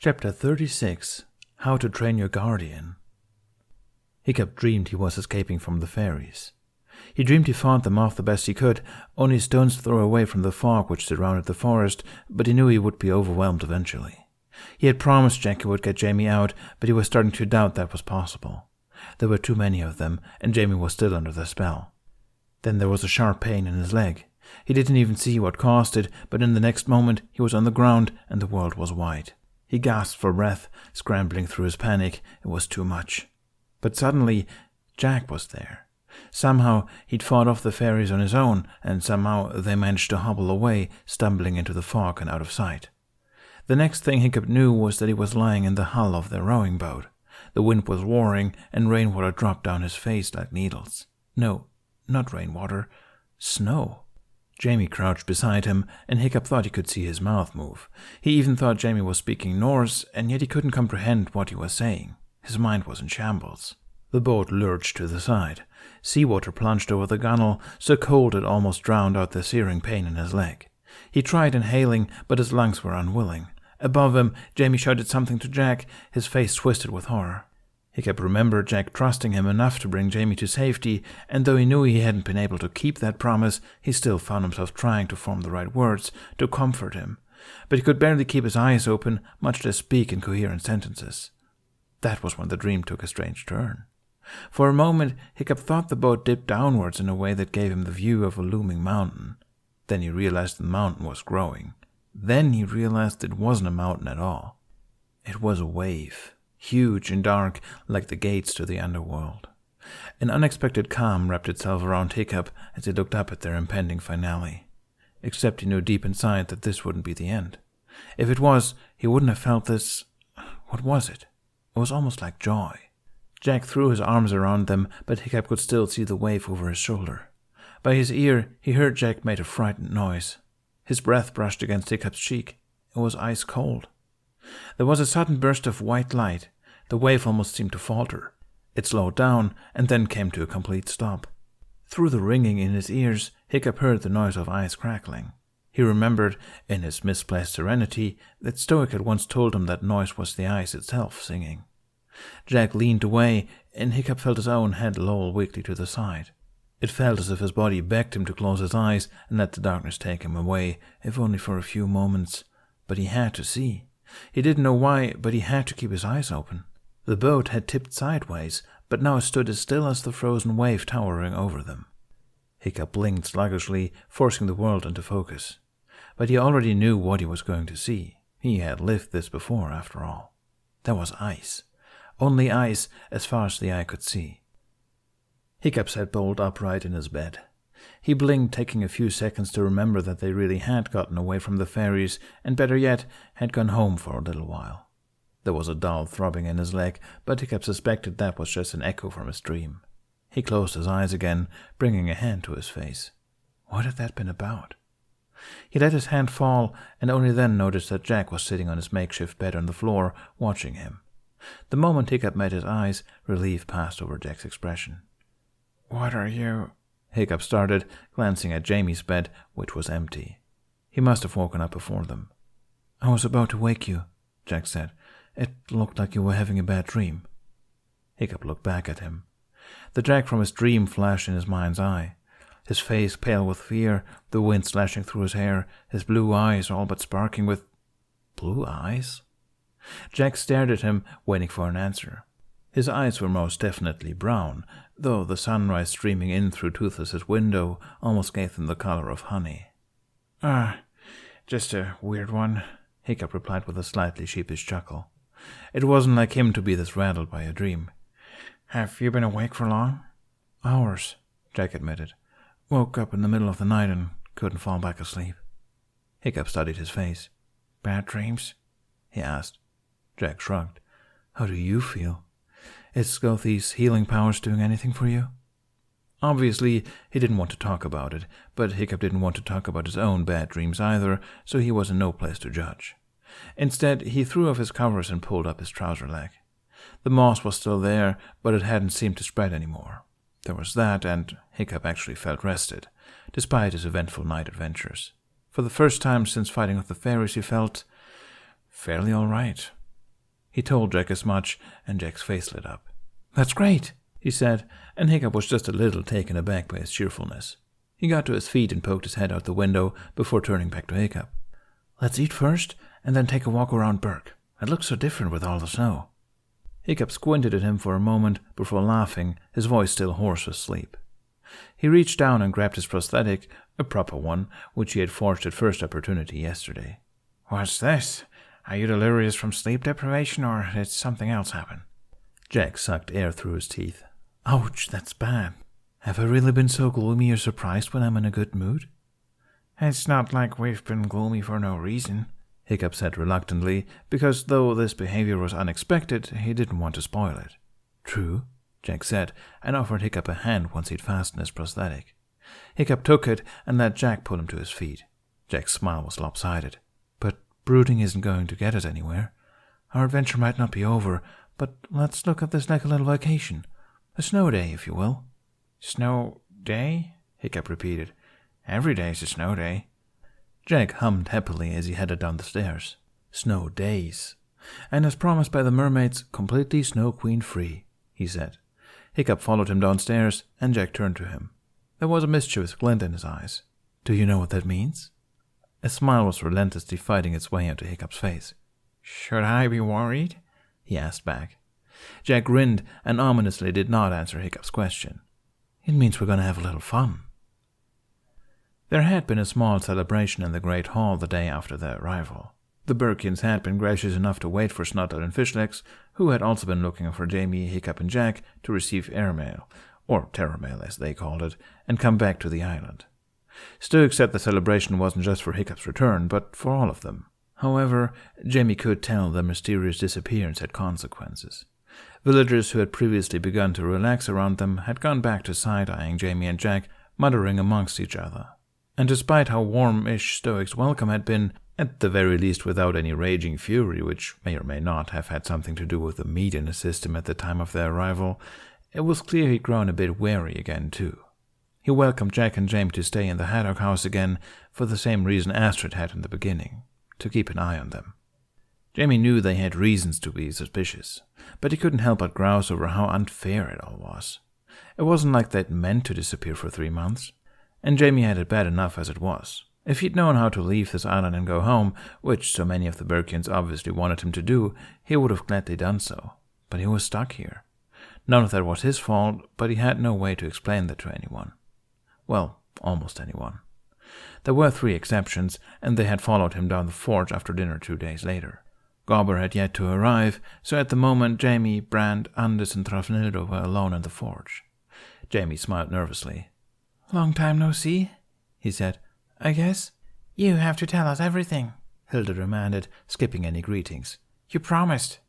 Chapter 36. How to Train Your Guardian. Hiccup dreamed he was escaping from the fairies. He dreamed he fought them off the best he could, only stone's throw away from the fog which surrounded the forest, but he knew he would be overwhelmed eventually. He had promised Jack he would get Jamie out, but he was starting to doubt that was possible. There were too many of them, and Jamie was still under the spell. Then there was a sharp pain in his leg. He didn't even see what caused it, but in the next moment he was on the ground and the world was white. He gasped for breath, scrambling through his panic. It was too much. But suddenly, Jack was there. Somehow he'd fought off the fairies on his own, and somehow they managed to hobble away, stumbling into the fog and out of sight. The next thing Hiccup knew was that he was lying in the hull of their rowing boat. The wind was roaring, and rainwater dropped down his face like needles. No, not rainwater. Snow. Jamie crouched beside him, and Hiccup thought he could see his mouth move. He even thought Jamie was speaking Norse, and yet he couldn't comprehend what he was saying. His mind was in shambles. The boat lurched to the side. Seawater plunged over the gunwale, so cold it almost drowned out the searing pain in his leg. He tried inhaling, but his lungs were unwilling. Above him, Jamie shouted something to Jack, his face twisted with horror. Hiccup remembered Jack trusting him enough to bring Jamie to safety, and though he knew he hadn't been able to keep that promise, he still found himself trying to form the right words to comfort him. But he could barely keep his eyes open, much less speak in coherent sentences. That was when the dream took a strange turn. For a moment, Hiccup thought the boat dipped downwards in a way that gave him the view of a looming mountain. Then he realized the mountain was growing. Then he realized it wasn't a mountain at all. It was a wave. Huge and dark, like the gates to the underworld. An unexpected calm wrapped itself around Hiccup as he looked up at their impending finale. Except he knew deep inside that this wouldn't be the end. If it was, he wouldn't have felt this. What was it? It was almost like joy. Jack threw his arms around them, but Hiccup could still see the wave over his shoulder. By his ear, he heard Jack make a frightened noise. His breath brushed against Hiccup's cheek. It was ice cold. There was a sudden burst of white light. The wave almost seemed to falter. It slowed down and then came to a complete stop. Through the ringing in his ears, Hiccup heard the noise of ice crackling. He remembered, in his misplaced serenity, that Stoic had once told him that noise was the ice itself singing. Jack leaned away, and Hiccup felt his own head loll weakly to the side. It felt as if his body begged him to close his eyes and let the darkness take him away, if only for a few moments. But he had to see. He didn't know why, but he had to keep his eyes open. The boat had tipped sideways, but now stood as still as the frozen wave towering over them. Hiccup blinked sluggishly, forcing the world into focus. But he already knew what he was going to see. He had lived this before, after all. There was ice. Only ice, as far as the eye could see. Hiccup sat bolt upright in his bed. He blinked, taking a few seconds to remember that they really had gotten away from the fairies, and better yet, had gone home for a little while. There was a dull throbbing in his leg, but Hiccup suspected that was just an echo from his dream. He closed his eyes again, bringing a hand to his face. What had that been about? He let his hand fall, and only then noticed that Jack was sitting on his makeshift bed on the floor, watching him. The moment Hiccup met his eyes, relief passed over Jack's expression. "What are you?" Hiccup started, glancing at Jamie's bed, which was empty. He must have woken up before them. "I was about to wake you," Jack said. "It looked like you were having a bad dream." Hiccup looked back at him. The Jack from his dream flashed in his mind's eye. His face pale with fear, the wind slashing through his hair, his blue eyes all but sparking with... Blue eyes? Jack stared at him, waiting for an answer. His eyes were most definitely brown, though the sunrise streaming in through Toothless's window almost gave them the color of honey. Just a weird one," Hiccup replied with a slightly sheepish chuckle. It wasn't like him to be this rattled by a dream. "Have you been awake for long?" "Hours," Jack admitted. "Woke up in the middle of the night and couldn't fall back asleep." Hiccup studied his face. "Bad dreams?" he asked. Jack shrugged. "How do you feel? Is Scothie's healing powers doing anything for you?" Obviously, he didn't want to talk about it, but Hiccup didn't want to talk about his own bad dreams either, so he was in no place to judge. Instead, he threw off his covers and pulled up his trouser leg. The moss was still there, but it hadn't seemed to spread anymore. There was that, and Hiccup actually felt rested, despite his eventful night adventures. For the first time since fighting with the fairies, he felt fairly all right. He told Jack as much, and Jack's face lit up. "That's great," he said, and Hiccup was just a little taken aback by his cheerfulness. He got to his feet and poked his head out the window before turning back to Hiccup. "Let's eat first, and then take a walk around Berk. It looks so different with all the snow." Hiccup squinted at him for a moment before laughing, his voice still hoarse with sleep. He reached down and grabbed his prosthetic, a proper one, which he had forged at first opportunity yesterday. "What's this? Are you delirious from sleep deprivation, or did something else happen?" Jack sucked air through his teeth. "Ouch, that's bad. Have I really been so gloomy or surprised when I'm in a good mood?" "It's not like we've been gloomy for no reason," Hiccup said reluctantly, because though this behavior was unexpected, he didn't want to spoil it. "True," Jack said, and offered Hiccup a hand once he'd fastened his prosthetic. Hiccup took it and let Jack pull him to his feet. Jack's smile was lopsided. "But brooding isn't going to get us anywhere. Our adventure might not be over, but let's look at this like a little vacation. A snow day, if you will." "Snow day?" Hiccup repeated. "Every day's a snow day." Jack hummed happily as he headed down the stairs. "Snow days. And as promised by the mermaids, completely Snow Queen free," he said. Hiccup followed him downstairs, and Jack turned to him. There was a mischievous glint in his eyes. "Do you know what that means?" A smile was relentlessly fighting its way into Hiccup's face. "Should I be worried?" he asked back. Jack grinned and ominously did not answer Hiccup's question. "It means we're going to have a little fun." There had been a small celebration in the Great Hall the day after their arrival. The Berkians had been gracious enough to wait for Snutter and Fishlegs, who had also been looking for Jamie, Hiccup, and Jack to receive airmail, or terrormail as they called it, and come back to the island. Stoic said the celebration wasn't just for Hiccup's return, but for all of them. However, Jamie could tell the mysterious disappearance had consequences. Villagers who had previously begun to relax around them had gone back to side-eyeing Jamie and Jack, muttering amongst each other. And despite how warm-ish Stoic's welcome had been, at the very least without any raging fury, which may or may not have had something to do with the meat in his system at the time of their arrival, it was clear he'd grown a bit wary again, too. He welcomed Jack and Jamie to stay in the Haddock house again for the same reason Astrid had in the beginning, to keep an eye on them. Jamie knew they had reasons to be suspicious, but he couldn't help but grouse over how unfair it all was. It wasn't like they'd meant to disappear for 3 months, and Jamie had it bad enough as it was. If he'd known how to leave this island and go home, which so many of the Berkians obviously wanted him to do, he would have gladly done so. But he was stuck here. None of that was his fault, but he had no way to explain that to anyone. Well, almost anyone. There were 3 exceptions, and they had followed him down the forge after dinner 2 days later. Gobber had yet to arrive, so at the moment Jamie, Brand, Anders, and Trafnildo were alone in the forge. Jamie smiled nervously. "Long time no see," he said. "I guess." "You have to tell us everything," Hilda demanded, skipping any greetings. "You promised."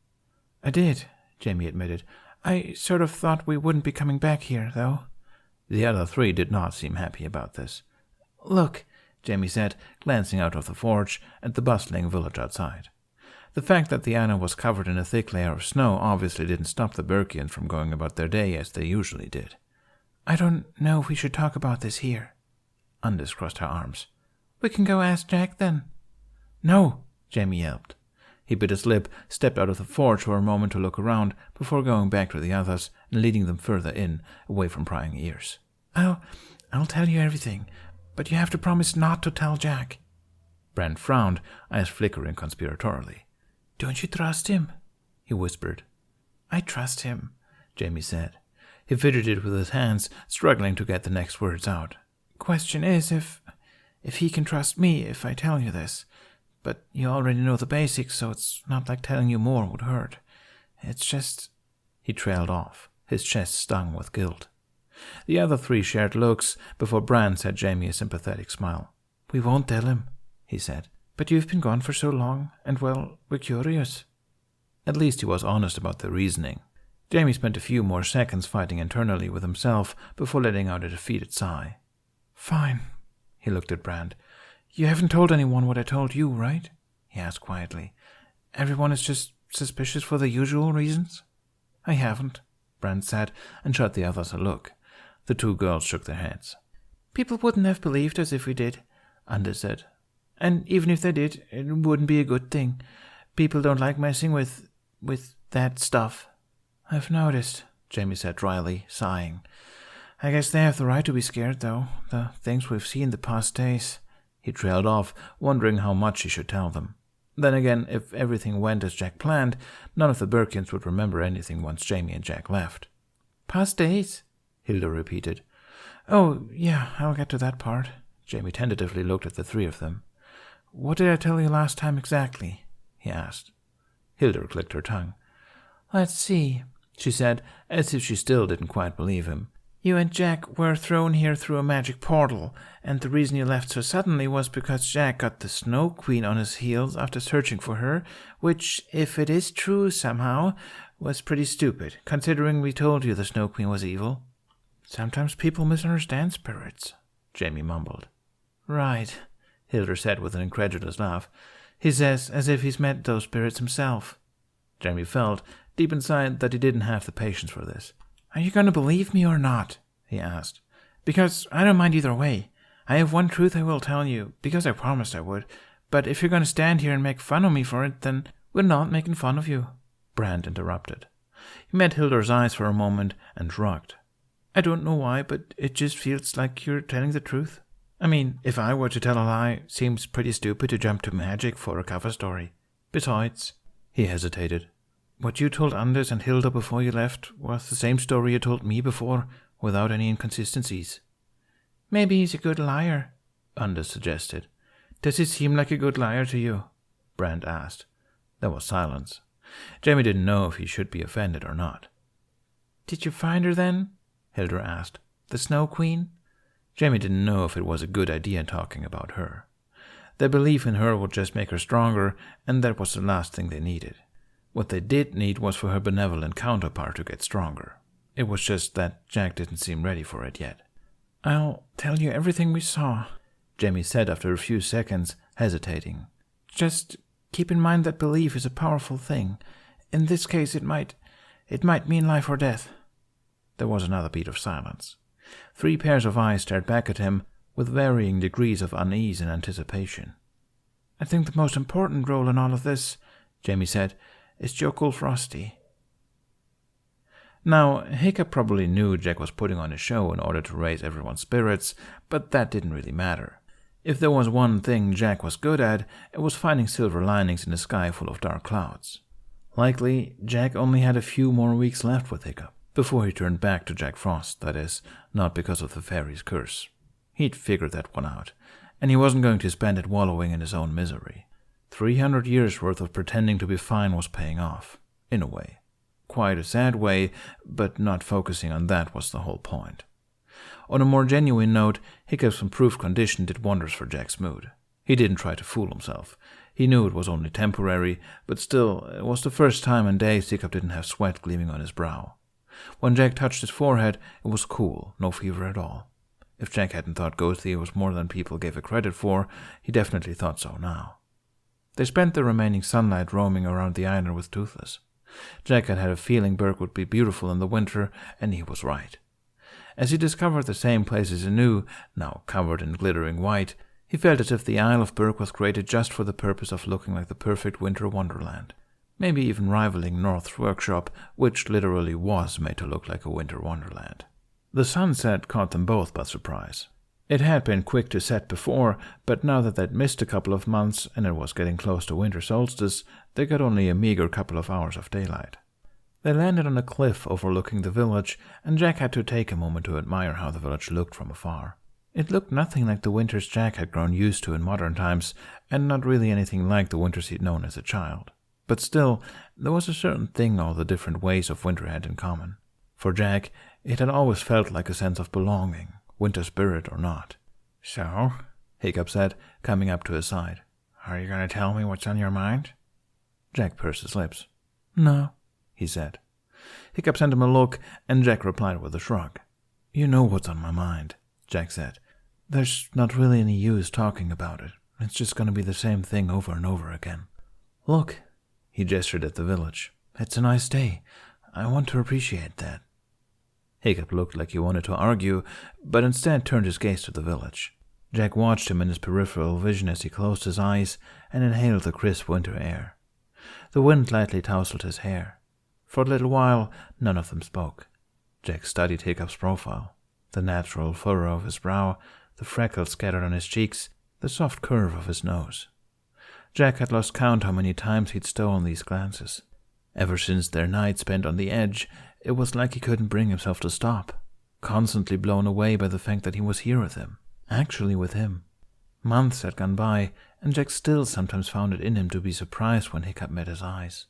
"I did," Jamie admitted. "I sort of thought we wouldn't be coming back here, though." The other 3 did not seem happy about this. "Look," Jamie said, glancing out of the forge at the bustling village outside. The fact that the island was covered in a thick layer of snow obviously didn't stop the Berkians from going about their day as they usually did. "I don't know if we should talk about this here." Anders crossed her arms. "We can go ask Jack then." "No," Jamie yelped. He bit his lip, stepped out of the forge for a moment to look around before going back to the others and leading them further in, away from prying ears. I'll tell you everything, but you have to promise not to tell Jack." Brand frowned, eyes flickering conspiratorially. "Don't you trust him?" he whispered. "I trust him," Jamie said. He fidgeted with his hands, struggling to get the next words out. "Question is if he can trust me if I tell you this. But you already know the basics, so it's not like telling you more would hurt. It's just—" He trailed off, his chest stung with guilt. The other 3 shared looks before Brand said Jamie a sympathetic smile. "We won't tell him," he said. "But you've been gone for so long, and well, we're curious." At least he was honest about the reasoning. Jamie spent a few more seconds fighting internally with himself before letting out a defeated sigh. "Fine." He looked at Brand. "You haven't told anyone what I told you, right?" he asked quietly. "Everyone is just suspicious for the usual reasons?" "I haven't," Brand said, and shot the others a look. The 2 girls shook their heads. "People wouldn't have believed us if we did," Anders said. "And even if they did, it wouldn't be a good thing. People don't like messing with with that stuff. I've noticed, Jamie said dryly, sighing. I guess they have the right to be scared, though. The things we've seen the past days. He trailed off, wondering how much he should tell them. Then again, if everything went as Jack planned, none of the Berkians would remember anything once Jamie and Jack left. Past days? Hilda repeated. Oh, yeah, I'll get to that part. Jamie tentatively looked at the three of them. What did I tell you last time exactly? He asked. Hilda clicked her tongue. Let's see, she said, as if she still didn't quite believe him. You and Jack were thrown here through a magic portal, and the reason you left so suddenly was because Jack got the Snow Queen on his heels after searching for her, which, if it is true somehow, was pretty stupid, considering we told you the Snow Queen was evil. Sometimes people misunderstand spirits, Jamie mumbled. Right, Hilda said with an incredulous laugh. He says as if he's met those spirits himself. Jamie felt, deep inside, that he didn't have the patience for this. Are you going to believe me or not? He asked. Because I don't mind either way. I have one truth I will tell you, because I promised I would. But if you're going to stand here and make fun of me for it, then we're not making fun of you, Brand interrupted. He met Hilda's eyes for a moment and shrugged. I don't know why, but it just feels like you're telling the truth. I mean, if I were to tell a lie, it seems pretty stupid to jump to magic for a cover story. Besides, he hesitated. What you told Anders and Hilda before you left was the same story you told me before, without any inconsistencies. Maybe he's a good liar, Anders suggested. Does he seem like a good liar to you? Brand asked. There was silence. Jamie didn't know if he should be offended or not. Did you find her then? Hilda asked. The Snow Queen? Jamie didn't know if it was a good idea talking about her. Their belief in her would just make her stronger, and that was the last thing they needed. What they did need was for her benevolent counterpart to get stronger. It was just that Jack didn't seem ready for it yet. I'll tell you everything we saw, Jamie said after a few seconds, hesitating. Just keep in mind that belief is a powerful thing. In this case, it might mean life or death. There was another beat of silence. 3 pairs of eyes stared back at him with varying degrees of unease and anticipation. I think the most important role in all of this, Jamie said, is Jokul Frosty. Now, Hiccup probably knew Jack was putting on a show in order to raise everyone's spirits, but that didn't really matter. If there was one thing Jack was good at, it was finding silver linings in a sky full of dark clouds. Likely, Jack only had a few more weeks left with Hiccup, before he turned back to Jack Frost, that is, not because of the fairy's curse. He'd figured that one out, and he wasn't going to spend it wallowing in his own misery. 300 years' worth of pretending to be fine was paying off, in a way. Quite a sad way, but not focusing on that was the whole point. On a more genuine note, Hiccup's improved condition did wonders for Jack's mood. He didn't try to fool himself. He knew it was only temporary, but still, it was the first time in days Hiccup didn't have sweat gleaming on his brow. When Jack touched his forehead, it was cool, no fever at all. If Jack hadn't thought ghostly was more than people gave it credit for, he definitely thought so now. They spent the remaining sunlight roaming around the island with Toothless. Jack had had a feeling Berk would be beautiful in the winter, and he was right. As he discovered the same places anew, now covered in glittering white, he felt as if the Isle of Berk was created just for the purpose of looking like the perfect winter wonderland. Maybe even rivaling North's workshop, which literally was made to look like a winter wonderland. The sunset caught them both by surprise. It had been quick to set before, but now that they'd missed a couple of months and it was getting close to winter solstice, they got only a meager couple of hours of daylight. They landed on a cliff overlooking the village, and Jack had to take a moment to admire how the village looked from afar. It looked nothing like the winters Jack had grown used to in modern times, and not really anything like the winters he'd known as a child. But still, there was a certain thing all the different ways of winter had in common. For Jack, it had always felt like a sense of belonging, winter spirit or not. So, Hiccup said, coming up to his side. Are you going to tell me what's on your mind? Jack pursed his lips. No, he said. Hiccup sent him a look, and Jack replied with a shrug. You know what's on my mind, Jack said. There's not really any use talking about it. It's just going to be the same thing over and over again. Look, he gestured at the village. It's a nice day. I want to appreciate that. Hiccup looked like he wanted to argue, but instead turned his gaze to the village. Jack watched him in his peripheral vision as he closed his eyes and inhaled the crisp winter air. The wind lightly tousled his hair. For a little while, none of them spoke. Jack studied Hiccup's profile, the natural furrow of his brow, the freckles scattered on his cheeks, the soft curve of his nose. Jack had lost count how many times he'd stolen these glances. Ever since their night spent on the edge, it was like he couldn't bring himself to stop, constantly blown away by the fact that he was here with him, actually with him. Months had gone by, and Jack still sometimes found it in him to be surprised when Hiccup met his eyes.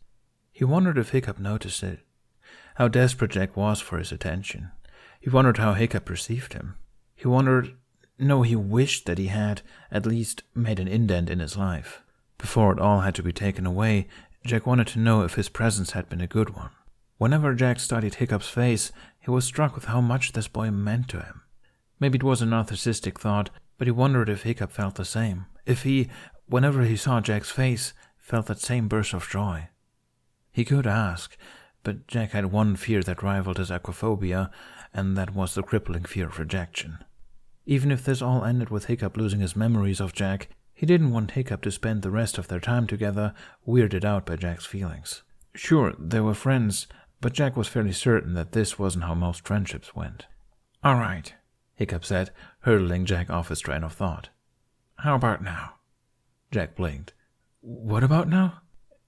He wondered if Hiccup noticed it, how desperate Jack was for his attention. He wondered how Hiccup perceived him. He wished that he had, at least, made an indent in his life. Before it all had to be taken away, Jack wanted to know if his presence had been a good one. Whenever Jack studied Hiccup's face, he was struck with how much this boy meant to him. Maybe it was a narcissistic thought, but he wondered if Hiccup felt the same, if he, whenever he saw Jack's face, felt that same burst of joy. He could ask, but Jack had one fear that rivaled his aquaphobia, and that was the crippling fear of rejection. Even if this all ended with Hiccup losing his memories of Jack, he didn't want Hiccup to spend the rest of their time together weirded out by Jack's feelings. Sure, they were friends, but Jack was fairly certain that this wasn't how most friendships went. "All right," Hiccup said, hurtling Jack off his train of thought. "How about now?" Jack blinked. "What about now?"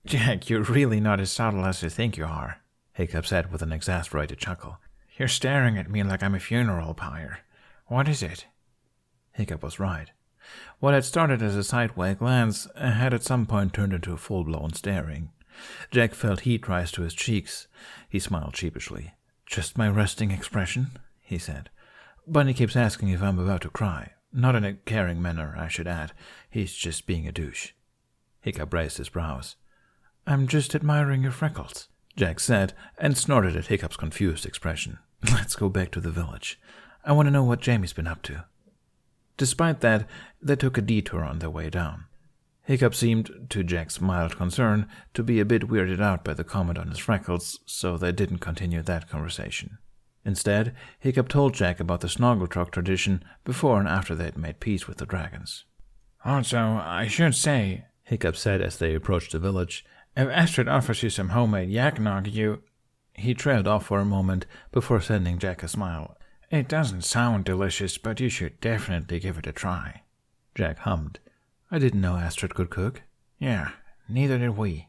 "Jack, you're really not as subtle as you think you are," Hiccup said with an exasperated chuckle. "You're staring at me like I'm a funeral pyre. What is it?" Hiccup was right. What had started as a sideway glance had at some point turned into full-blown staring. Jack felt heat rise to his cheeks. He smiled sheepishly. "Just my resting expression," he said. "Bunny keeps asking if I'm about to cry. Not in a caring manner, I should add. He's just being a douche." Hiccup raised his brows. "I'm just admiring your freckles," Jack said, and snorted at Hiccup's confused expression. "Let's go back to the village. I want to know what Jamie's been up to." Despite that, they took a detour on their way down. Hiccup seemed, to Jack's mild concern, to be a bit weirded out by the comment on his freckles, so they didn't continue that conversation. Instead, Hiccup told Jack about the Snoggletruck tradition before and after they had made peace with the dragons. "Also, I should say," Hiccup said as they approached the village, "if Astrid offers you some homemade yak-nog, you—" He trailed off for a moment before sending Jack a smile. "It doesn't sound delicious, but you should definitely give it a try." Jack hummed. "I didn't know Astrid could cook." "Yeah, neither did we."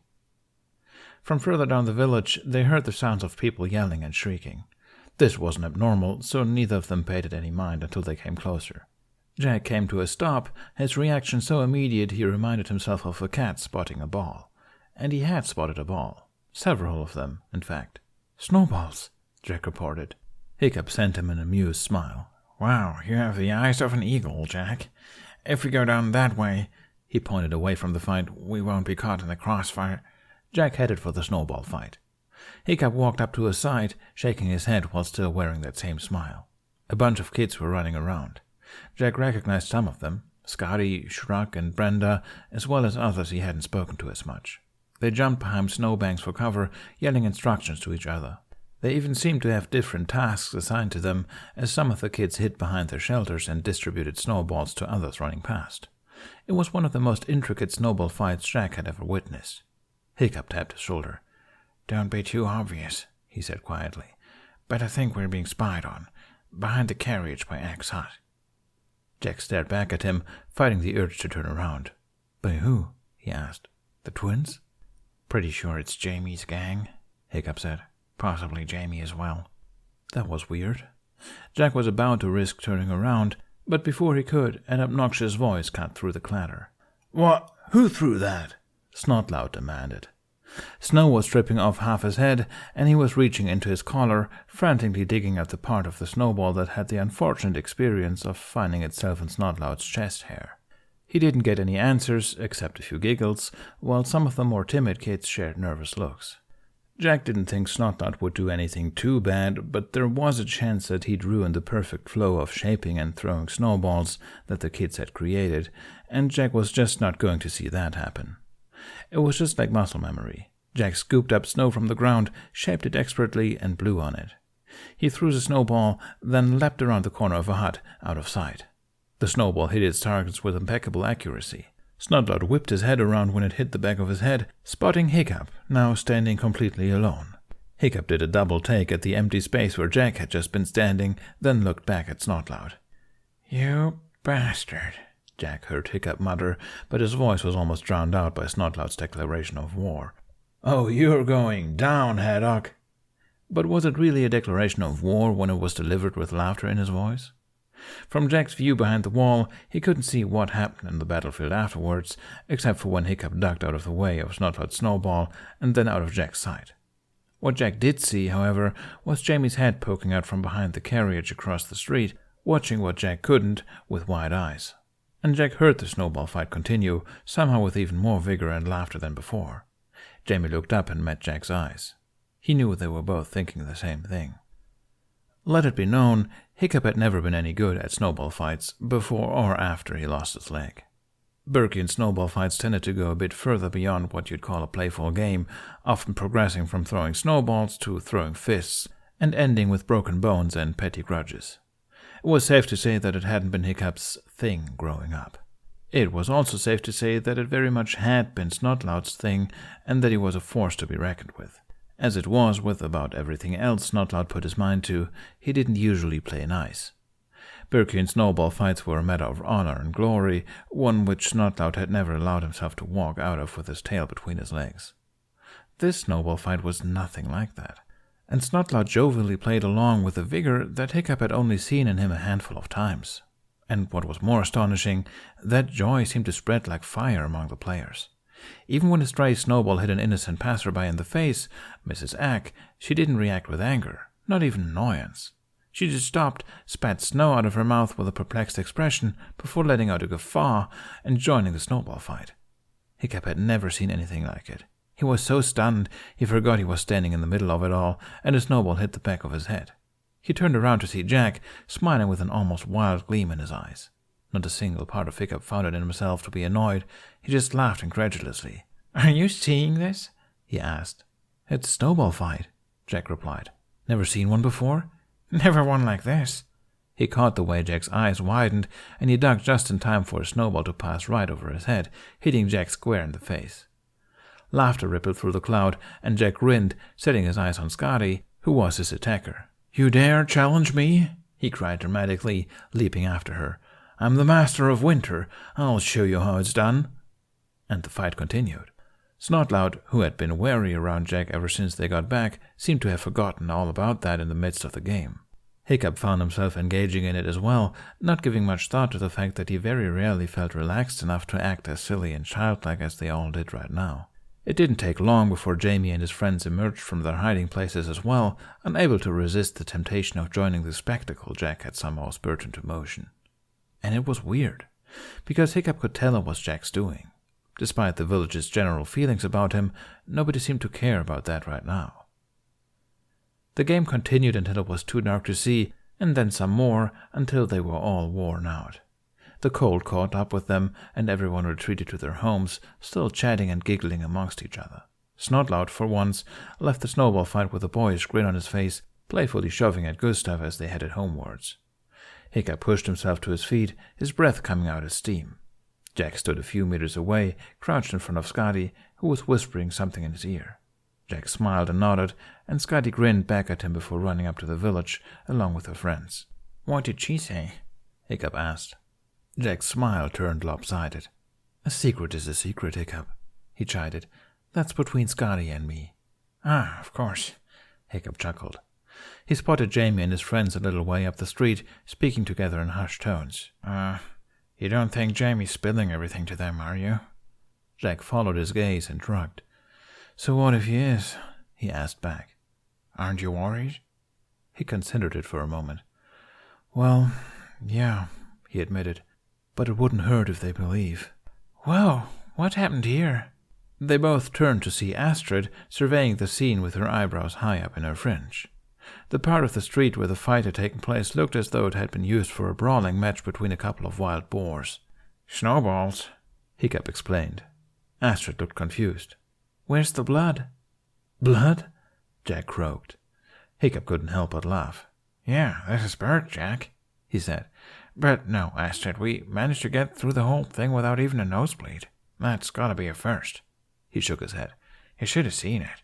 From further down the village, they heard the sounds of people yelling and shrieking. This wasn't abnormal, so neither of them paid it any mind until they came closer. Jack came to a stop, his reaction so immediate he reminded himself of a cat spotting a ball. And he had spotted a ball. Several of them, in fact. "Snowballs," Jack reported. Hiccup sent him an amused smile. "Wow, you have the eyes of an eagle, Jack. If we go down that way," he pointed away from the fight, "we won't be caught in the crossfire." Jack headed for the snowball fight. Hiccup walked up to his side, shaking his head while still wearing that same smile. A bunch of kids were running around. Jack recognized some of them, Scotty, Shrug, and Brenda, as well as others he hadn't spoken to as much. They jumped behind snowbanks for cover, yelling instructions to each other. They even seemed to have different tasks assigned to them, as some of the kids hid behind their shelters and distributed snowballs to others running past. It was one of the most intricate snowball fights Jack had ever witnessed. Hiccup tapped his shoulder. "Don't be too obvious," he said quietly. "But I think we're being spied on. Behind the carriage by Axe Hut." Jack stared back at him, fighting the urge to turn around. "By who?" he asked. "The twins?" "Pretty sure it's Jamie's gang," Hiccup said. "Possibly Jamie as well." That was weird. Jack was about to risk turning around, but before he could, an obnoxious voice cut through the clatter. "What? Who threw that?" Snotlout demanded. Snow was stripping off half his head, and he was reaching into his collar, frantically digging at the part of the snowball that had the unfortunate experience of finding itself in Snotlout's chest hair. He didn't get any answers, except a few giggles, while some of the more timid kids shared nervous looks. Jack didn't think Snotlout would do anything too bad, but there was a chance that he'd ruin the perfect flow of shaping and throwing snowballs that the kids had created, and Jack was just not going to see that happen. It was just like muscle memory. Jack scooped up snow from the ground, shaped it expertly, and blew on it. He threw the snowball, then leapt around the corner of a hut, out of sight. The snowball hit its targets with impeccable accuracy. Snotlout whipped his head around when it hit the back of his head, spotting Hiccup, now standing completely alone. Hiccup did a double take at the empty space where Jack had just been standing, then looked back at Snotlout. "You bastard," Jack heard Hiccup mutter, but his voice was almost drowned out by Snotlout's declaration of war. "Oh, you're going down, Haddock!" But was it really a declaration of war when it was delivered with laughter in his voice? From Jack's view behind the wall, he couldn't see what happened in the battlefield afterwards, except for when Hiccup ducked out of the way of Snotlout's snowball and then out of Jack's sight. What Jack did see, however, was Jamie's head poking out from behind the carriage across the street, watching what Jack couldn't with wide eyes. And Jack heard the snowball fight continue, somehow with even more vigor and laughter than before. Jamie looked up and met Jack's eyes. He knew they were both thinking the same thing. Let it be known, Hiccup had never been any good at snowball fights, before or after he lost his leg. Berkian snowball fights tended to go a bit further beyond what you'd call a playful game, often progressing from throwing snowballs to throwing fists, and ending with broken bones and petty grudges. It was safe to say that it hadn't been Hiccup's thing growing up. It was also safe to say that it very much had been Snotlout's thing, and that he was a force to be reckoned with. As it was with about everything else Snotlout put his mind to, he didn't usually play nice. Berkian snowball fights were a matter of honor and glory, one which Snotlout had never allowed himself to walk out of with his tail between his legs. This snowball fight was nothing like that, and Snotlout jovially played along with a vigor that Hiccup had only seen in him a handful of times. And what was more astonishing, that joy seemed to spread like fire among the players. Even when a stray snowball hit an innocent passerby in the face, Mrs. Ack, she didn't react with anger, not even annoyance. She just stopped, spat snow out of her mouth with a perplexed expression before letting out a guffaw and joining the snowball fight. Hiccup had never seen anything like it. He was so stunned, he forgot he was standing in the middle of it all, and a snowball hit the back of his head. He turned around to see Jack, smiling with an almost wild gleam in his eyes. Not a single part of Hiccup found it in himself to be annoyed. He just laughed incredulously. "Are you seeing this?" he asked. "It's a snowball fight," Jack replied. "Never seen one before?" "Never one like this." He caught the way Jack's eyes widened, and he ducked just in time for a snowball to pass right over his head, hitting Jack square in the face. Laughter rippled through the crowd, and Jack grinned, setting his eyes on Scotty, who was his attacker. "You dare challenge me?" he cried dramatically, leaping after her. "I'm the master of winter. I'll show you how it's done." And the fight continued. Snotlout, who had been wary around Jack ever since they got back, seemed to have forgotten all about that in the midst of the game. Hiccup found himself engaging in it as well, not giving much thought to the fact that he very rarely felt relaxed enough to act as silly and childlike as they all did right now. It didn't take long before Jamie and his friends emerged from their hiding places as well, unable to resist the temptation of joining the spectacle Jack had somehow spurred into motion. And it was weird, because Hiccup could tell it was Jack's doing. Despite the village's general feelings about him, nobody seemed to care about that right now. The game continued until it was too dark to see, and then some more, until they were all worn out. The cold caught up with them, and everyone retreated to their homes, still chatting and giggling amongst each other. Snotlout, for once, left the snowball fight with a boyish grin on his face, playfully shoving at Gustav as they headed homewards. Hiccup pushed himself to his feet, his breath coming out as steam. Jack stood a few meters away, crouched in front of Scotty, who was whispering something in his ear. Jack smiled and nodded, and Scotty grinned back at him before running up to the village, along with her friends. "What did she say?" Hiccup asked. Jack's smile turned lopsided. "A secret is a secret, Hiccup," he chided. "That's between Scotty and me." "Ah, of course," Hiccup chuckled. He spotted Jamie and his friends a little way up the street, speaking together in hushed tones. You don't think Jamie's spilling everything to them, are you?" Jack followed his gaze and shrugged. "So what if he is?" he asked back. "Aren't you worried?" He considered it for a moment. "Well, yeah," he admitted. "But it wouldn't hurt if they believe." "Whoa, what happened here?" They both turned to see Astrid surveying the scene with her eyebrows high up in her fringe. The part of the street where the fight had taken place looked as though it had been used for a brawling match between a couple of wild boars. "Snowballs," Hiccup explained. Astrid looked confused. "Where's the blood?" "Blood?" Jack croaked. Hiccup couldn't help but laugh. "Yeah, this is Berk, Jack," he said. But no, Astrid, we managed to get through the whole thing without even a nosebleed. That's gotta be a first. He shook his head. You should have seen it.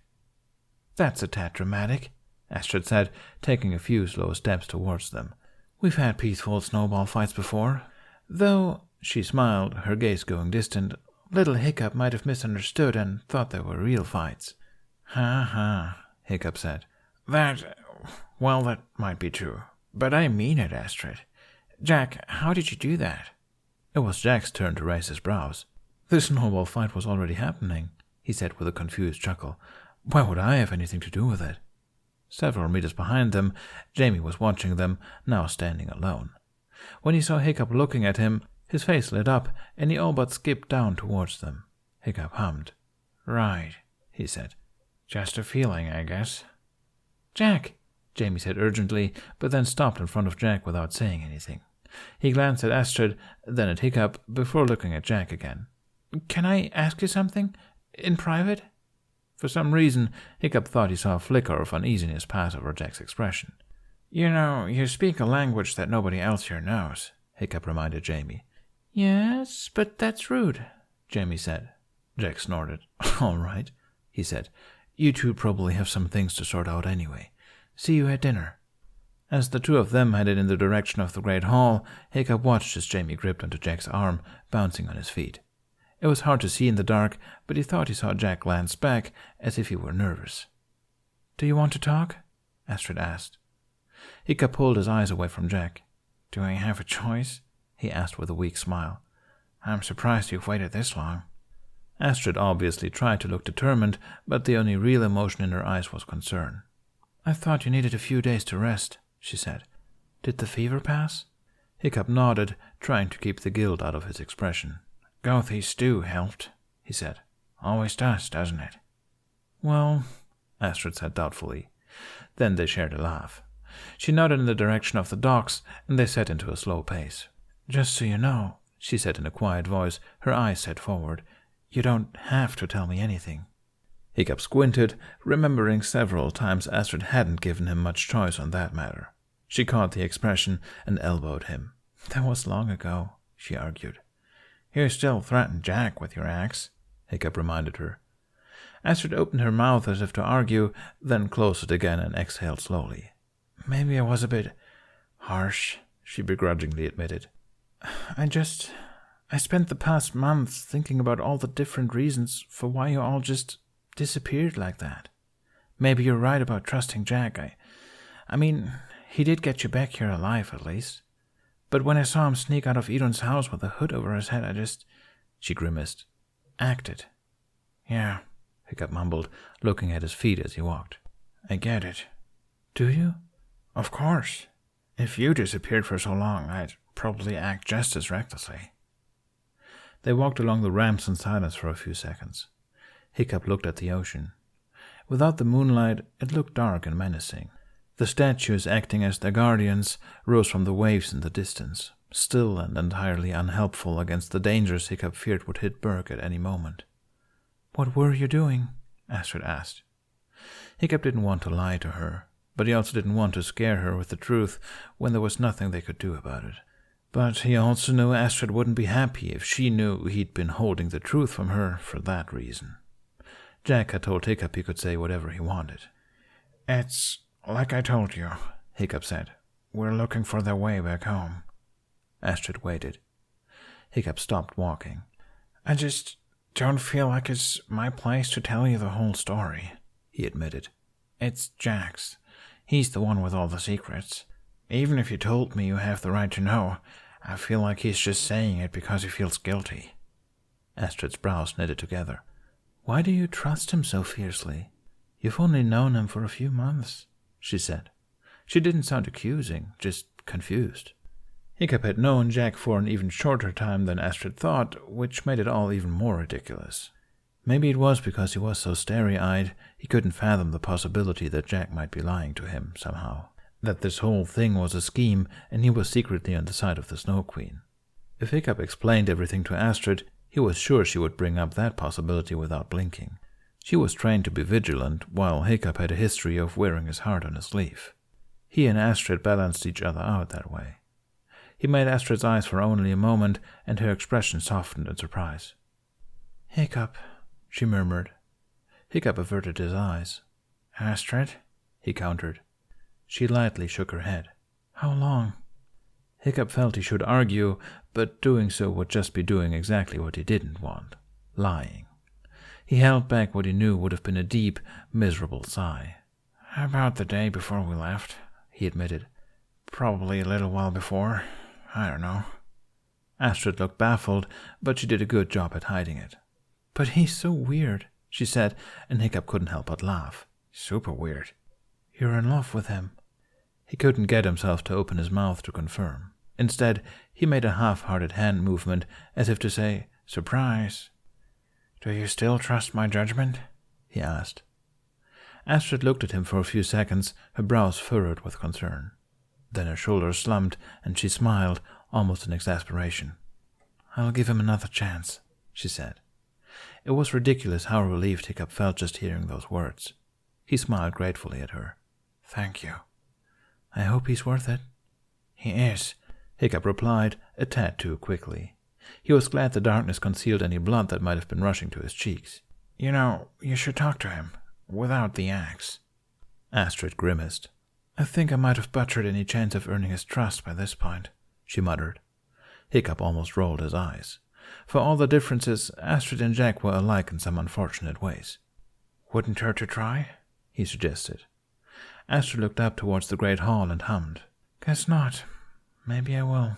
That's a tad dramatic, Astrid said, taking a few slow steps towards them. We've had peaceful snowball fights before. Though, she smiled, her gaze going distant, little Hiccup might have misunderstood and thought they were real fights. Ha ha, Hiccup said. That might be true. But I mean it, Astrid. Jack, how did you do that? It was Jack's turn to raise his brows. The snowball fight was already happening, he said with a confused chuckle. Why would I have anything to do with it? Several meters behind them, Jamie was watching them, now standing alone. When he saw Hiccup looking at him, his face lit up, and he all but skipped down towards them. Hiccup hummed. Right, he said. Just a feeling, I guess. Jack, Jamie said urgently, but then stopped in front of Jack without saying anything. He glanced at Astrid, then at Hiccup, before looking at Jack again. Can I ask you something? In private? For some reason, Hiccup thought he saw a flicker of uneasiness pass over Jack's expression. You know, you speak a language that nobody else here knows, Hiccup reminded Jamie. Yes, but that's rude, Jamie said. Jack snorted. All right, he said. You two probably have some things to sort out anyway. See you at dinner. As the two of them headed in the direction of the great hall, Hiccup watched as Jamie gripped onto Jack's arm, bouncing on his feet. It was hard to see in the dark, but he thought he saw Jack glance back, as if he were nervous. Do you want to talk? Astrid asked. Hiccup pulled his eyes away from Jack. Do I have a choice? He asked with a weak smile. I'm surprised you've waited this long. Astrid obviously tried to look determined, but the only real emotion in her eyes was concern. I thought you needed a few days to rest, she said. Did the fever pass? Hiccup nodded, trying to keep the guilt out of his expression. Gothy stew helped, he said. Always does, doesn't it? Well, Astrid said doubtfully. Then they shared a laugh. She nodded in the direction of the docks, and they set into a slow pace. Just so you know, she said in a quiet voice, her eyes set forward, you don't have to tell me anything. Hiccup squinted, remembering several times Astrid hadn't given him much choice on that matter. She caught the expression and elbowed him. That was long ago, she argued. You still threaten Jack with your axe, Hiccup reminded her. Astrid opened her mouth as if to argue, then closed it again and exhaled slowly. Maybe I was a bit harsh, she begrudgingly admitted. I spent the past month thinking about all the different reasons for why you all just disappeared like that. Maybe you're right about trusting Jack. I mean, he did get you back here alive, at least. But when I saw him sneak out of Edon's house with a hood over his head, she grimaced, acted. Yeah, Hiccup mumbled, looking at his feet as he walked. I get it. Do you? Of course. If you disappeared for so long, I'd probably act just as recklessly. They walked along the ramps in silence for a few seconds. Hiccup looked at the ocean. Without the moonlight, it looked dark and menacing. The statues acting as their guardians rose from the waves in the distance, still and entirely unhelpful against the dangers Hiccup feared would hit Berk at any moment. What were you doing? Astrid asked. Hiccup didn't want to lie to her, but he also didn't want to scare her with the truth when there was nothing they could do about it. But he also knew Astrid wouldn't be happy if she knew he'd been holding the truth from her for that reason. Jack had told Hiccup he could say whatever he wanted. It's like I told you, Hiccup said. We're looking for their way back home. Astrid waited. Hiccup stopped walking. I just don't feel like it's my place to tell you the whole story, he admitted. It's Jack's. He's the one with all the secrets. Even if you told me you have the right to know, I feel like he's just saying it because he feels guilty. Astrid's brows knitted together. Why do you trust him so fiercely? You've only known him for a few months, she said. She didn't sound accusing, just confused. Hiccup had known Jack for an even shorter time than Astrid thought, which made it all even more ridiculous. Maybe it was because he was so starry-eyed, he couldn't fathom the possibility that Jack might be lying to him somehow. That this whole thing was a scheme, and he was secretly on the side of the Snow Queen. If Hiccup explained everything to Astrid, he was sure she would bring up that possibility without blinking. She was trained to be vigilant, while Hiccup had a history of wearing his heart on his sleeve. He and Astrid balanced each other out that way. He met Astrid's eyes for only a moment, and her expression softened in surprise. "Hiccup," she murmured. Hiccup averted his eyes. "Astrid?" he countered. She lightly shook her head. "How long?" Hiccup felt he should argue, but doing so would just be doing exactly what he didn't want, lying. He held back what he knew would have been a deep, miserable sigh. "About the day before we left," he admitted. "Probably a little while before. I don't know." Astrid looked baffled, but she did a good job at hiding it. "But he's so weird," she said, and Hiccup couldn't help but laugh. "Super weird." "You're in love with him." He couldn't get himself to open his mouth to confirm. Instead, he made a half-hearted hand movement, as if to say, "Surprise." "Do you still trust my judgment?" he asked. Astrid looked at him for a few seconds, her brows furrowed with concern. Then her shoulders slumped, and she smiled, almost in exasperation. "I'll give him another chance," she said. It was ridiculous how relieved Hiccup felt just hearing those words. He smiled gratefully at her. "Thank you." "I hope he's worth it." "He is," Hiccup replied, a tad too quickly. He was glad the darkness concealed any blood that might have been rushing to his cheeks. "You know, you should talk to him, without the axe." Astrid grimaced. "I think I might have butchered any chance of earning his trust by this point," she muttered. Hiccup almost rolled his eyes. For all the differences, Astrid and Jack were alike in some unfortunate ways. "Wouldn't hurt to try?" he suggested. Astrid looked up towards the great hall and hummed. "Guess not. Maybe I will."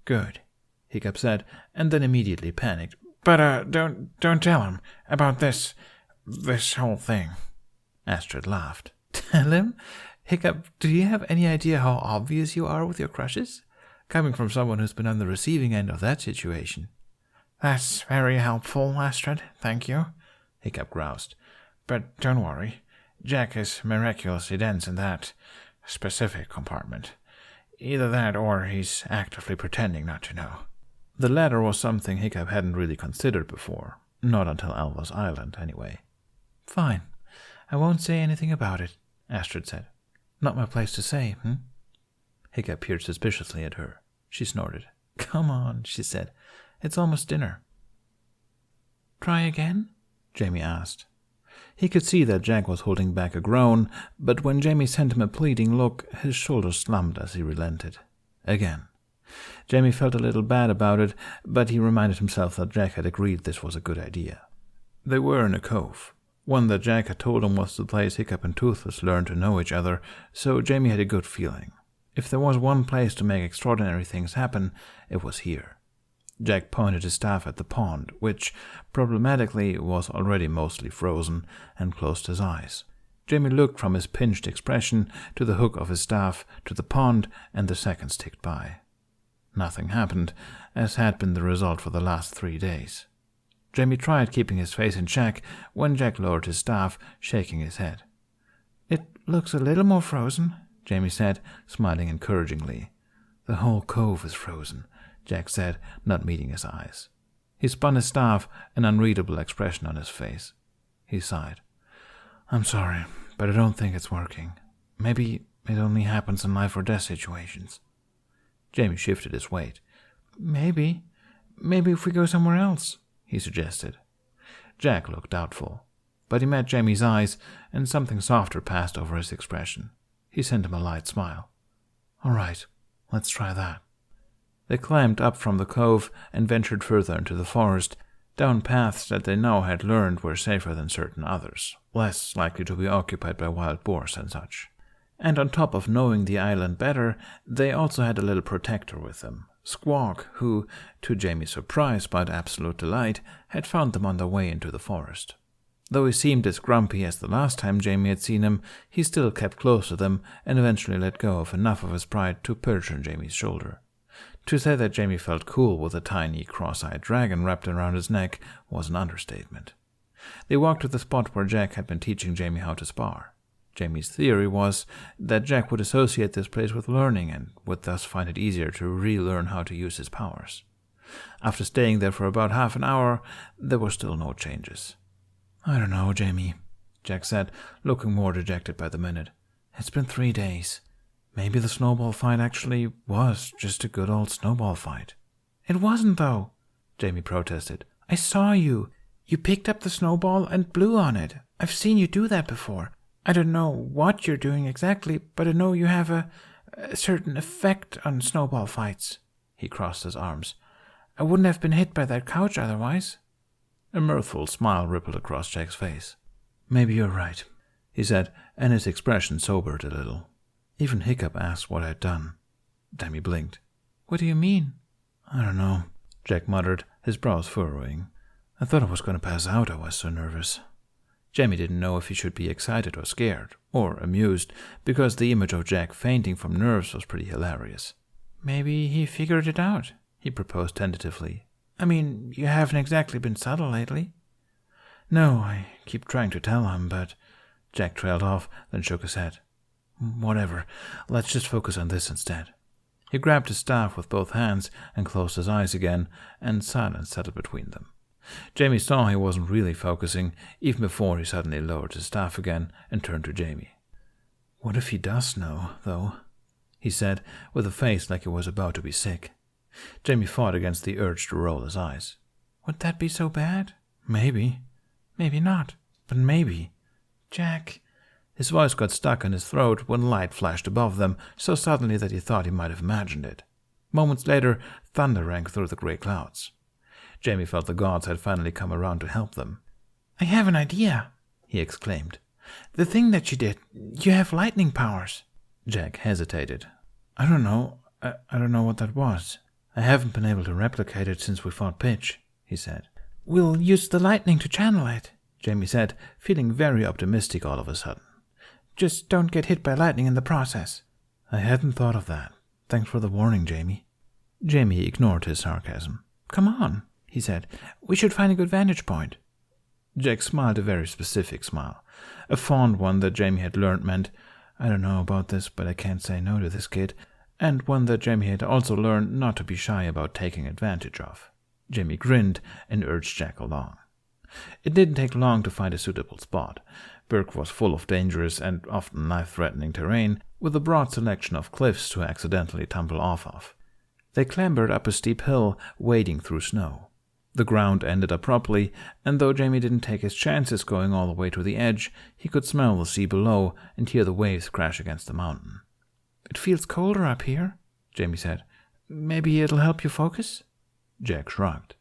"Good," Hiccup said, and then immediately panicked. "But, don't tell him about this whole thing." Astrid laughed. "Tell him? Hiccup, do you have any idea how obvious you are with your crushes? Coming from someone who's been on the receiving end of that situation." "That's very helpful, Astrid, thank you," Hiccup groused. "But don't worry. Jack is miraculously dense in that specific compartment. Either that or he's actively pretending not to know." The latter was something Hiccup hadn't really considered before. Not until Alva's Island, anyway. "Fine. I won't say anything about it," Astrid said. "Not my place to say, Hiccup peered suspiciously at her. She snorted. "Come on," she said. "It's almost dinner." "Try again?" Jamie asked. He could see that Jack was holding back a groan, but when Jamie sent him a pleading look, his shoulders slumped as he relented. Again. Jamie felt a little bad about it, but he reminded himself that Jack had agreed this was a good idea. They were in a cove, one that Jack had told him was the place Hiccup and Toothless learned to know each other, so Jamie had a good feeling. If there was one place to make extraordinary things happen, it was here. Jack pointed his staff at the pond, which, problematically, was already mostly frozen, and closed his eyes. Jamie looked from his pinched expression to the hook of his staff to the pond, and the seconds ticked by. Nothing happened, as had been the result for the last 3 days. Jamie tried keeping his face in check when Jack lowered his staff, shaking his head. "It looks a little more frozen," Jamie said, smiling encouragingly. "The whole cove is frozen," Jack said, not meeting his eyes. He spun his staff, an unreadable expression on his face. He sighed. "I'm sorry, but I don't think it's working. Maybe it only happens in life or death situations." Jamie shifted his weight. Maybe if we go somewhere else," he suggested. Jack looked doubtful, but he met Jamie's eyes, and something softer passed over his expression. He sent him a light smile. "All right, let's try that." They climbed up from the cove and ventured further into the forest, down paths that they now had learned were safer than certain others, less likely to be occupied by wild boars and such. And on top of knowing the island better, they also had a little protector with them, Squawk, who, to Jamie's surprise but absolute delight, had found them on their way into the forest. Though he seemed as grumpy as the last time Jamie had seen him, he still kept close to them and eventually let go of enough of his pride to perch on Jamie's shoulder. To say that Jamie felt cool with a tiny, cross-eyed dragon wrapped around his neck was an understatement. They walked to the spot where Jack had been teaching Jamie how to spar. Jamie's theory was that Jack would associate this place with learning and would thus find it easier to relearn how to use his powers. After staying there for about half an hour, there were still no changes. "I don't know, Jamie," Jack said, looking more dejected by the minute. "It's been 3 days. Maybe the snowball fight actually was just a good old snowball fight. It wasn't, though, Jamie protested. I saw you. You picked up the snowball and blew on it. I've seen you do that before. I don't know what you're doing exactly, but I know you have a certain effect on snowball fights. He crossed his arms. I wouldn't have been hit by that couch otherwise. A mirthful smile rippled across Jack's face. Maybe you're right, he said, and his expression sobered a little. Even Hiccup asked what I'd done. Jamie blinked. What do you mean? I don't know, Jack muttered, his brows furrowing. I thought I was going to pass out, I was so nervous. Jamie didn't know if he should be excited or scared, or amused, because the image of Jack fainting from nerves was pretty hilarious. Maybe he figured it out, he proposed tentatively. I mean, you haven't exactly been subtle lately. No, I keep trying to tell him, but... Jack trailed off, then shook his head. Whatever, let's just focus on this instead. He grabbed his staff with both hands and closed his eyes again, and silence settled between them. Jamie saw he wasn't really focusing, even before he suddenly lowered his staff again and turned to Jamie. What if he does know, though? He said, with a face like he was about to be sick. Jamie fought against the urge to roll his eyes. Would that be so bad? Maybe. Maybe not. But maybe. Jack... His voice got stuck in his throat when light flashed above them so suddenly that he thought he might have imagined it. Moments later, thunder rang through the grey clouds. Jamie felt the gods had finally come around to help them. I have an idea, he exclaimed. The thing that you did, you have lightning powers. Jack hesitated. I don't know. I don't know what that was. I haven't been able to replicate it since we fought Pitch, he said. We'll use the lightning to channel it, Jamie said, feeling very optimistic all of a sudden. Just don't get hit by lightning in the process. I hadn't thought of that. Thanks for the warning, Jamie. Jamie ignored his sarcasm. Come on, he said. We should find a good vantage point. Jack smiled a very specific smile, a fond one that Jamie had learned meant, I don't know about this, but I can't say no to this kid, and one that Jamie had also learned not to be shy about taking advantage of. Jamie grinned and urged Jack along. It didn't take long to find a suitable spot. Berk was full of dangerous and often life-threatening terrain, with a broad selection of cliffs to accidentally tumble off of. They clambered up a steep hill, wading through snow. The ground ended abruptly, and though Jamie didn't take his chances going all the way to the edge, he could smell the sea below and hear the waves crash against the mountain. It feels colder up here, Jamie said. Maybe it'll help you focus? Jack shrugged.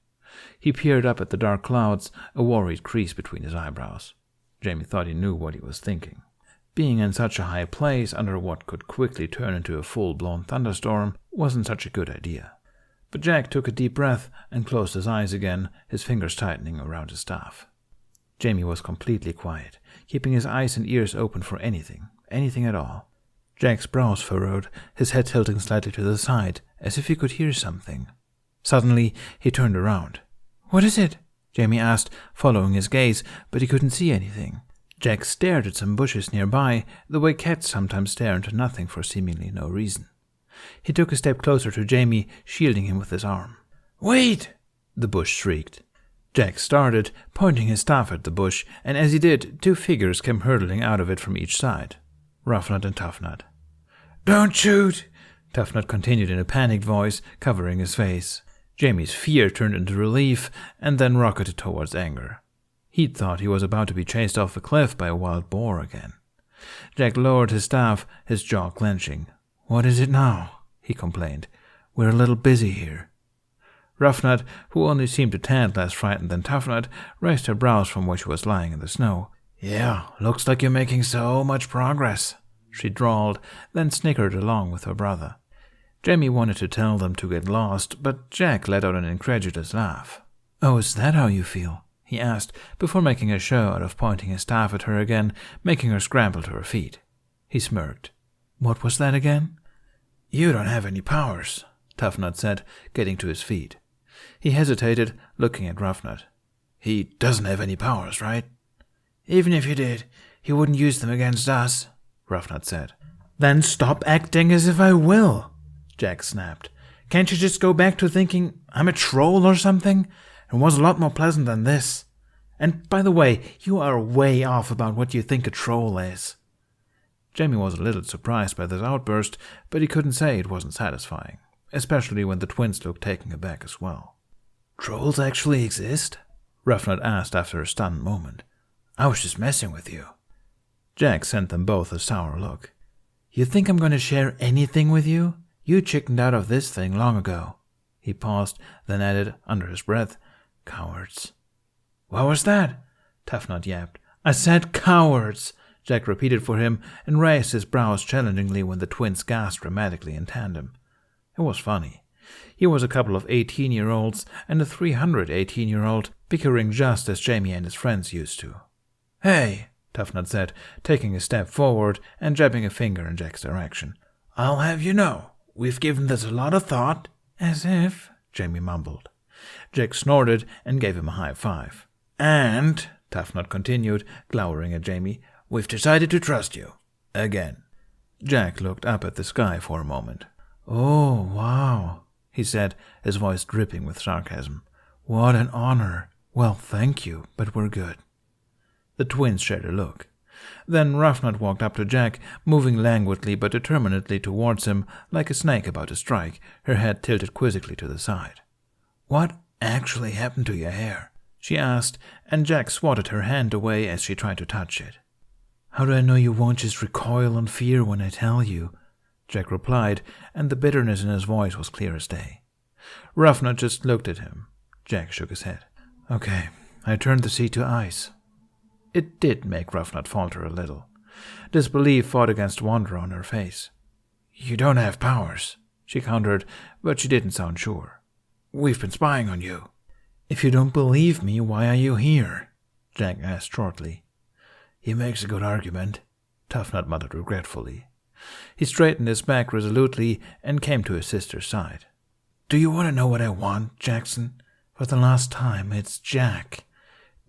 He peered up at the dark clouds, a worried crease between his eyebrows. Jamie thought he knew what he was thinking. Being in such a high place under what could quickly turn into a full-blown thunderstorm wasn't such a good idea. But Jack took a deep breath and closed his eyes again, his fingers tightening around his staff. Jamie was completely quiet, keeping his eyes and ears open for anything at all. Jack's brows furrowed, his head tilting slightly to the side, as if he could hear something. Suddenly, he turned around. What is it? Jamie asked, following his gaze, but he couldn't see anything. Jack stared at some bushes nearby, the way cats sometimes stare into nothing for seemingly no reason. He took a step closer to Jamie, shielding him with his arm. Wait! The bush shrieked. Jack started, pointing his staff at the bush, and as he did, two figures came hurtling out of it from each side. Roughnut and Toughnut. Don't shoot! Toughnut continued in a panicked voice, covering his face. Jamie's fear turned into relief, and then rocketed towards anger. He'd thought he was about to be chased off a cliff by a wild boar again. Jack lowered his staff, his jaw clenching. What is it now? He complained. We're a little busy here. Roughnut, who only seemed a tad less frightened than Toughnut, raised her brows from where she was lying in the snow. Yeah, looks like you're making so much progress, she drawled, then snickered along with her brother. Jamie wanted to tell them to get lost, but Jack let out an incredulous laugh. Oh, is that how you feel? He asked, before making a show out of pointing his staff at her again, making her scramble to her feet. He smirked. What was that again? You don't have any powers, Toughnut said, getting to his feet. He hesitated, looking at Roughnut. He doesn't have any powers, right? Even if you did, he wouldn't use them against us, Roughnut said. Then stop acting as if I will, Jack snapped. Can't you just go back to thinking I'm a troll or something? It was a lot more pleasant than this. And by the way, you are way off about what you think a troll is. Jamie was a little surprised by this outburst, but he couldn't say it wasn't satisfying, especially when the twins looked taken aback as well. "Trolls actually exist?" Ruffnut asked after a stunned moment. "I was just messing with you." Jack sent them both a sour look. "You think I'm going to share anything with you? You chickened out of this thing long ago." He paused, then added, under his breath, "Cowards." "What was that?" Tuffnut yapped. "I said cowards," Jack repeated for him and raised his brows challengingly when the twins gasped dramatically in tandem. It was funny. Here was a couple of 18-year-olds and a 318-year-old bickering just as Jamie and his friends used to. "Hey," Tuffnut said, taking a step forward and jabbing a finger in Jack's direction. "I'll have you know, we've given this a lot of thought." "As if," Jamie mumbled. Jack snorted and gave him a high five. "And," Tuffnut continued, glowering at Jamie, "we've decided to trust you. Again." Jack looked up at the sky for a moment. "Oh, wow," he said, his voice dripping with sarcasm. "What an honor. Well, thank you, but we're good." The twins shared a look. Then Ruffnut walked up to Jack, moving languidly but determinedly towards him like a snake about to strike, her head tilted quizzically to the side. "What actually happened to your hair?" she asked, and Jack swatted her hand away as she tried to touch it. "How do I know you won't just recoil in fear when I tell you?" Jack replied, and the bitterness in his voice was clear as day. Ruffnut just looked at him. Jack shook his head. "Okay, I turned the sea to ice." It did make Ruffnut falter a little. Disbelief fought against wonder on her face. "You don't have powers," she countered, but she didn't sound sure. "We've been spying on you." "If you don't believe me, why are you here?" Jack asked shortly. "He makes a good argument," Tuffnut muttered regretfully. He straightened his back resolutely and came to his sister's side. "Do you want to know what I want, Jackson? For the last time, it's Jack.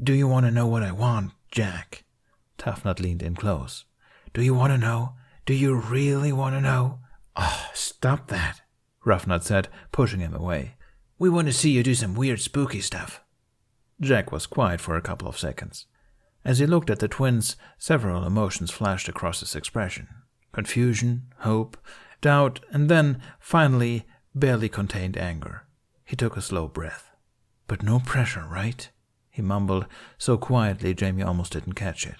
Do you want to know what I want, Jack?" Tuffnut leaned in close. "Do you want to know? Do you really want to know?" "Oh, stop that," Ruffnut said, pushing him away. "We want to see you do some weird spooky stuff." Jack was quiet for a couple of seconds. As he looked at the twins, several emotions flashed across his expression. Confusion, hope, doubt, and then, finally, barely contained anger. He took a slow breath. "But no pressure, right?" he mumbled, so quietly Jamie almost didn't catch it.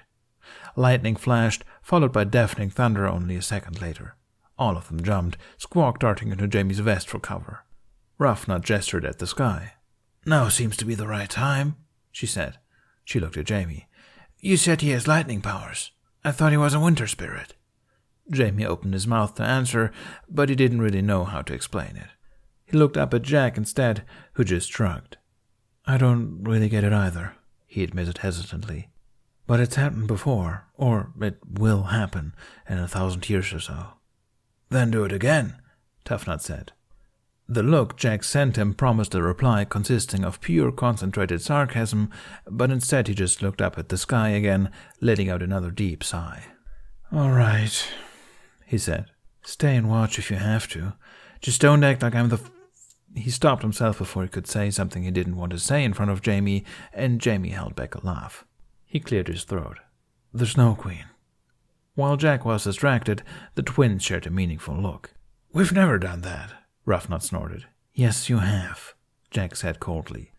Lightning flashed, followed by deafening thunder only a second later. All of them jumped, Squawk darting into Jamie's vest for cover. Ruffnut gestured at the sky. "Now seems to be the right time," she said. She looked at Jamie. "You said he has lightning powers. I thought he was a winter spirit." Jamie opened his mouth to answer, but he didn't really know how to explain it. He looked up at Jack instead, who just shrugged. "I don't really get it either," he admitted hesitantly. "But it's happened before, or it will happen in 1,000 years or so." "Then do it again," Tuffnut said. The look Jack sent him promised a reply consisting of pure concentrated sarcasm, but instead he just looked up at the sky again, letting out another deep sigh. "All right," he said. "Stay and watch if you have to. Just don't act like I'm the..." He stopped himself before he could say something he didn't want to say in front of Jamie, and Jamie held back a laugh. He cleared his throat. "The Snow Queen." While Jack was distracted, the twins shared a meaningful look. "We've never done that," Ruffnut snorted. "Yes, you have," Jack said coldly.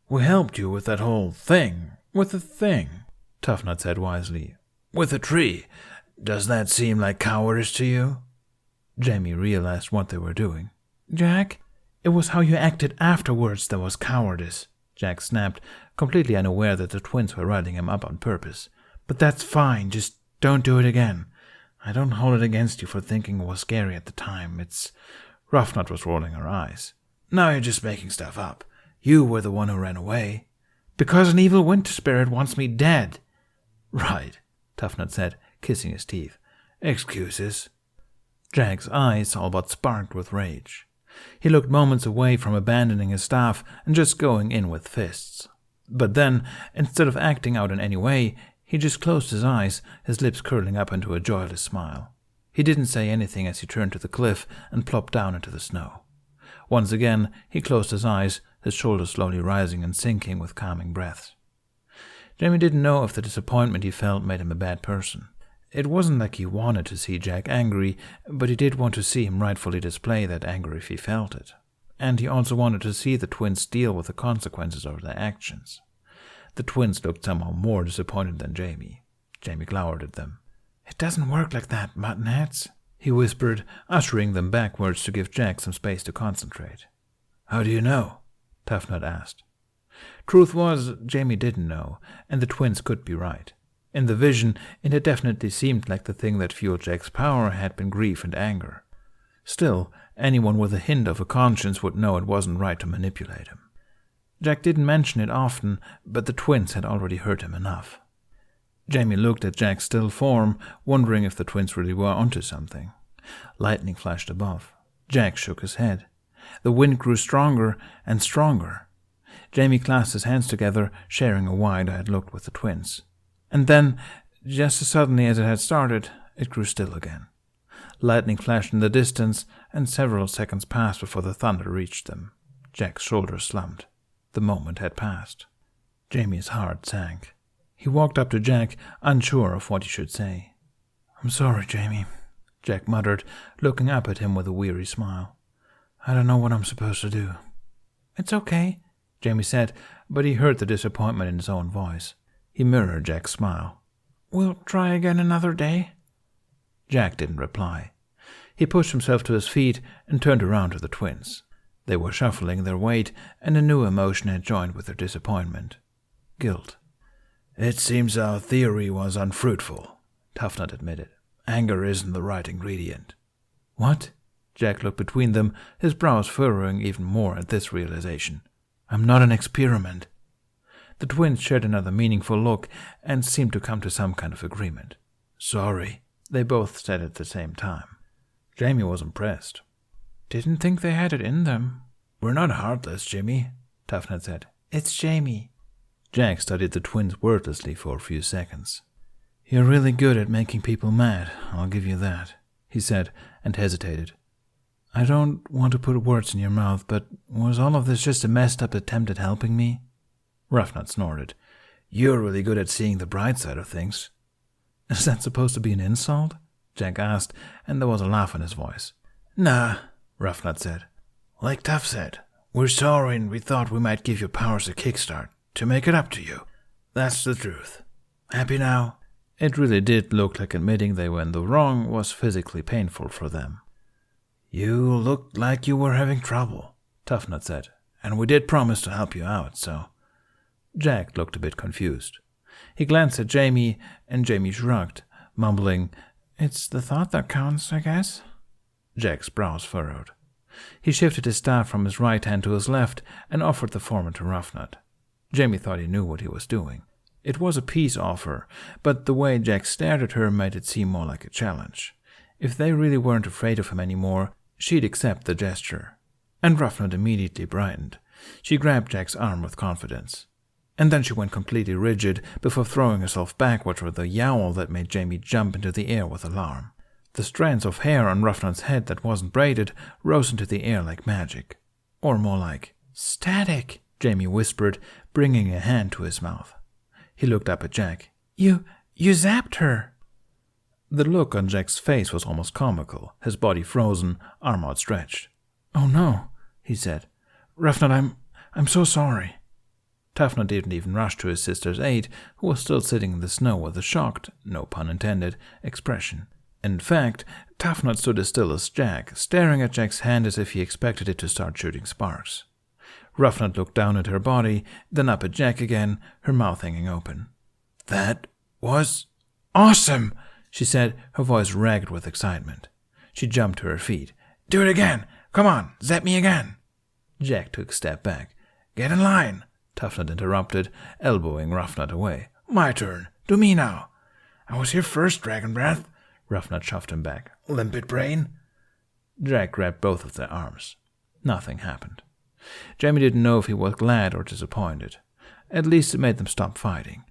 "We helped you with that whole thing. With the thing," Tuffnut said wisely. "With the tree. Does that seem like cowardice to you?" Jamie realized what they were doing. "Jack, it was how you acted afterwards that was cowardice," Jack snapped, completely unaware that the twins were riding him up on purpose. "But that's fine, just don't do it again. I don't hold it against you for thinking it was scary at the time. It's..." Ruffnut was rolling her eyes. "Now you're just making stuff up. You were the one who ran away." "Because an evil winter spirit wants me dead." "Right," Tuffnut said, kissing his teeth. "Excuses." Jack's eyes all but sparkled with rage. He looked moments away from abandoning his staff and just going in with fists. But then, instead of acting out in any way, he just closed his eyes, his lips curling up into a joyless smile. He didn't say anything as he turned to the cliff and plopped down into the snow. Once again, he closed his eyes, his shoulders slowly rising and sinking with calming breaths. Jamie didn't know if the disappointment he felt made him a bad person. It wasn't like he wanted to see Jack angry, but he did want to see him rightfully display that anger if he felt it. And he also wanted to see the twins deal with the consequences of their actions. The twins looked somehow more disappointed than Jamie. Jamie glowered at them. "It doesn't work like that, muttonheads," he whispered, ushering them backwards to give Jack some space to concentrate. "How do you know?" Toughnut asked. Truth was, Jamie didn't know, and the twins could be right. In the vision, it had definitely seemed like the thing that fueled Jack's power had been grief and anger. Still, anyone with a hint of a conscience would know it wasn't right to manipulate him. Jack didn't mention it often, but the twins had already heard him enough. Jamie looked at Jack's still form, wondering if the twins really were onto something. Lightning flashed above. Jack shook his head. The wind grew stronger and stronger. Jamie clasped his hands together, sharing a wide-eyed look with the twins. And then, just as suddenly as it had started, it grew still again. Lightning flashed in the distance, and several seconds passed before the thunder reached them. Jack's shoulders slumped. The moment had passed. Jamie's heart sank. He walked up to Jack, unsure of what he should say. "I'm sorry, Jamie," Jack muttered, looking up at him with a weary smile. "I don't know what I'm supposed to do." "It's okay," Jamie said, but he heard the disappointment in his own voice. He mirrored Jack's smile. "We'll try again another day." Jack didn't reply. He pushed himself to his feet and turned around to the twins. They were shuffling their weight, and a new emotion had joined with their disappointment. Guilt. "It seems our theory was unfruitful," Toughnut admitted. "Anger isn't the right ingredient." "What?" Jack looked between them, his brows furrowing even more at this realization. "I'm not an experiment." The twins shared another meaningful look and seemed to come to some kind of agreement. "Sorry," they both said at the same time. Jamie was impressed. "Didn't think they had it in them." "We're not heartless, Jimmy," Toughnut said. "It's Jamie." Jack studied the twins wordlessly for a few seconds. "You're really good at making people mad, I'll give you that," he said, and hesitated. "I don't want to put words in your mouth, but was all of this just a messed up attempt at helping me?" Roughnut snorted. "You're really good at seeing the bright side of things." "Is that supposed to be an insult?" Jack asked, and there was a laugh in his voice. "Nah," Roughnut said. "Like Tough said, we're sorry and we thought we might give your powers a kickstart to make it up to you. That's the truth. Happy now?" It really did look like admitting they were in the wrong was physically painful for them. "You looked like you were having trouble," Toughnut said, "and we did promise to help you out, so—" Jack looked a bit confused. He glanced at Jamie, and Jamie shrugged, mumbling, "It's the thought that counts, I guess." Jack's brows furrowed. He shifted his staff from his right hand to his left and offered the former to Roughnut. Jamie thought he knew what he was doing. It was a peace offer, but the way Jack stared at her made it seem more like a challenge. If they really weren't afraid of him anymore, she'd accept the gesture. And Roughnut immediately brightened. She grabbed Jack's arm with confidence. And then she went completely rigid before throwing herself backward with a yowl that made Jamie jump into the air with alarm. The strands of hair on Roughnut's head that wasn't braided rose into the air like magic. Or more like static, Jamie whispered, bringing a hand to his mouth. He looked up at Jack. You zapped her." The look on Jack's face was almost comical, his body frozen, arm outstretched. "Oh no," he said. "Roughnut, I'm so sorry." Toughnut didn't even rush to his sister's aid, who was still sitting in the snow with a shocked, no pun intended, expression. In fact, Toughnut stood as still as Jack, staring at Jack's hand as if he expected it to start shooting sparks. Roughnut looked down at her body, then up at Jack again, her mouth hanging open. "That was awesome," she said, her voice ragged with excitement. She jumped to her feet. "Do it again! Come on, zap me again!" Jack took a step back. "Get in line!" Toughnut interrupted, elbowing Roughnut away. "My turn. Do me now." "I was here first, Dragon Breath." Roughnut shoved him back. "Limpid brain." Jack grabbed both of their arms. Nothing happened. Jamie didn't know if he was glad or disappointed. At least it made them stop fighting.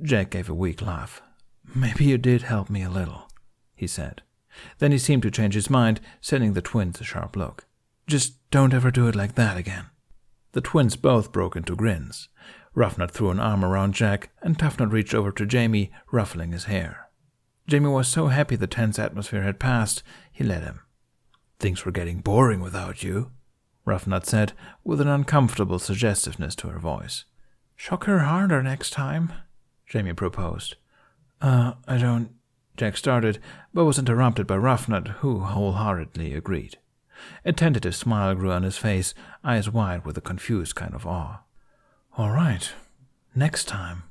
Jack gave a weak laugh. "Maybe you did help me a little," he said. Then he seemed to change his mind, sending the twins a sharp look. "Just don't ever do it like that again." The twins both broke into grins. Roughnut threw an arm around Jack, and Toughnut reached over to Jamie, ruffling his hair. Jamie was so happy the tense atmosphere had passed, he let him. "Things were getting boring without you," Ruffnut said, with an uncomfortable suggestiveness to her voice. "Shock her harder next time," Jamie proposed. I don't," Jack started, but was interrupted by Ruffnut, who wholeheartedly agreed. A tentative smile grew on his face, eyes wide with a confused kind of awe. "All right, next time."